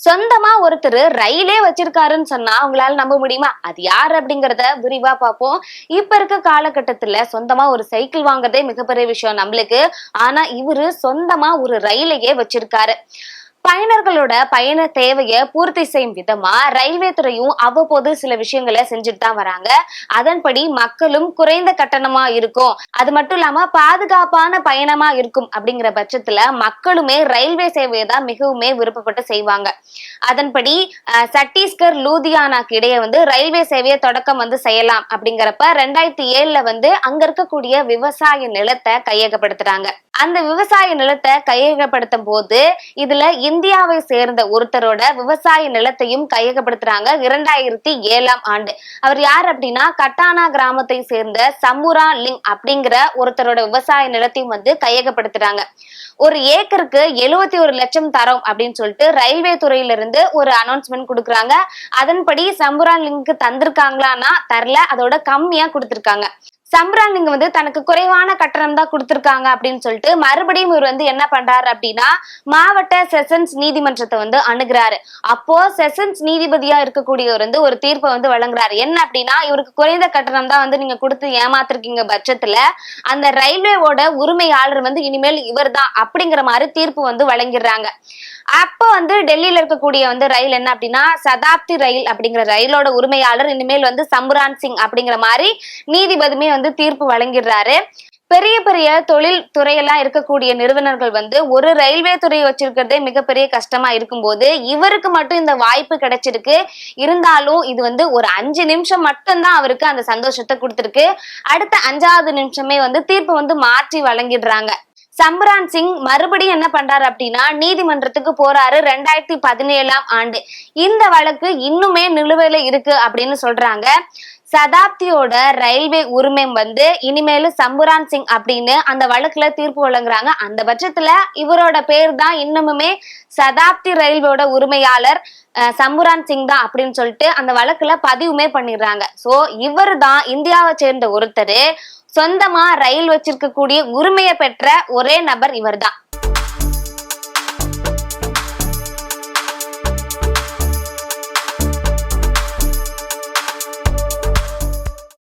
சொந்தமா ஒருத்தர் ரயிலே வச்சிருக்காருன்னு சொன்னா உங்களால நம்ப முடியுமா? அது யார் அப்படிங்கறத விரிவா பார்ப்போம். இப்ப இருக்க காலகட்டத்துல சொந்தமா ஒரு சைக்கிள் வாங்குறதே மிகப்பெரிய விஷயம் நம்மளுக்கு. ஆனா இவரு சொந்தமா ஒரு ரயிலையே வச்சிருக்காரு. பயனர்களோட பயண தேவையை பூர்த்தி செய்யும் விதமா ரயில்வே துறையும் அவ்வப்போது சில விஷயங்களை செஞ்சுட்டு தான் வராங்க. அதன்படி மக்களும் குறைந்த கட்டணமா இருக்கும், அது மட்டும் இல்லாம பாதுகாப்பான பயணமா இருக்கும் அப்படிங்கிற பட்சத்துல மக்களுமே ரயில்வே சேவையை தான் மிகவுமே விருப்பப்பட்டு செய்வாங்க. அதன்படி சத்தீஸ்கர் லூதியானாக்கு இடையே ரயில்வே சேவையை தொடக்கம் செய்யலாம் அப்படிங்கிறப்ப 2007 அங்க இருக்கக்கூடிய விவசாய நிலத்தை கையகப்படுத்துறாங்க. அந்த விவசாய நிலத்தை கையகப்படுத்தும் போது இதுல இந்தியாவை சேர்ந்த ஒருத்தரோட விவசாய நிலத்தையும் கையகப்படுத்துறாங்க 2007 அவர் யார் அப்படின்னா கட்டானா கிராமத்தை சேர்ந்த சமுரா லிங் அப்படிங்கிற ஒருத்தரோட விவசாய நிலத்தையும் கையகப்படுத்துறாங்க. ஒரு ஏக்கருக்கு 71 லட்சம் தரோம் அப்படின்னு சொல்லிட்டு ரயில்வே துறையில இருந்து ஒரு அனௌன்ஸ்மெண்ட் கொடுக்குறாங்க. அதன்படி சமுரா லிங்க்கு தந்திருக்காங்களான்னா தரல, அதோட கம்மியா கொடுத்திருக்காங்க. சம்பரான் நீங்க தனக்கு குறைவான கட்டணம் தான் கொடுத்திருக்காங்க அப்படின்னு சொல்லிட்டு மறுபடியும் இவர் என்ன பண்றாரு அப்படின்னா மாவட்ட செஷன்ஸ் நீதிமன்றத்தை அணுகிறாரு. அப்போ செஷன்ஸ் நீதிபதியா இருக்கக்கூடியவர் ஒரு தீர்ப்பை வழங்குறாரு. என்ன அப்படின்னா இவருக்கு குறைந்த கட்டணம் தான் நீங்க கொடுத்து ஏமாத்திருக்கீங்க பட்சத்துல அந்த ரயில்வேவோட உரிமையாளர் இனிமேல் இவர் தான் அப்படிங்கிற மாதிரி தீர்ப்பு வழங்கிடுறாங்க. அப்போ டெல்லியில இருக்கக்கூடிய ரயில் என்ன அப்படின்னா சதாப்தி ரயில் அப்படிங்கிற ரயிலோட உரிமையாளர் இனிமேல் சம்புரான் சிங் அப்படிங்கிற மாதிரி நீதிபதியுமே தீர்ப்பு வழங்கிடுறாரு. பெரிய பெரிய தொழில் துறையெல்லாம் இருக்கக்கூடிய நிறுவனர்கள் ஒரு ரயில்வே துறையை வச்சிருக்கிறதே மிகப்பெரிய கஷ்டமா இருக்கும்போது இவருக்கு மட்டும் இந்த வாய்ப்பு கிடைச்சிருக்கு. இருந்தாலும் இது ஒரு 5 நிமிஷம் மட்டும்தான் அவருக்கு அந்த சந்தோஷத்தை கொடுத்திருக்கு. அடுத்த 5வது நிமிஷமே தீர்ப்பு மாற்றி வழங்கிடுறாங்க. சம்பரான் சிங் மறுபடியும் என்ன பண்றாரு அப்படின்னா நீதிமன்றத்துக்கு போறாரு 2017 இந்த வழக்கு இன்னுமே நிலுவையில இருக்கு அப்படின்னு சொல்றாங்க. சதாப்தியோட ரயில்வே உரிமை இனிமேல் சம்புரான் சிங் அப்படின்னு அந்த வழக்குல தீர்ப்பு வழங்குறாங்க. அந்த பட்சத்துல இவரோட பேர் தான் இன்னமுமே சதாப்தி ரயில்வேயோட உரிமையாளர் சம்புரான் சிங் தான் அப்படின்னு சொல்லிட்டு அந்த வழக்குல பதிவுமே பண்ணிடுறாங்க. சோ இவர் தான் இந்தியாவை சேர்ந்த ஒருத்தர் சொந்தமா ரயில் வச்சிருக்கக்கூடிய உரிமையை பெற்ற ஒரே நபர் இவர் தான்.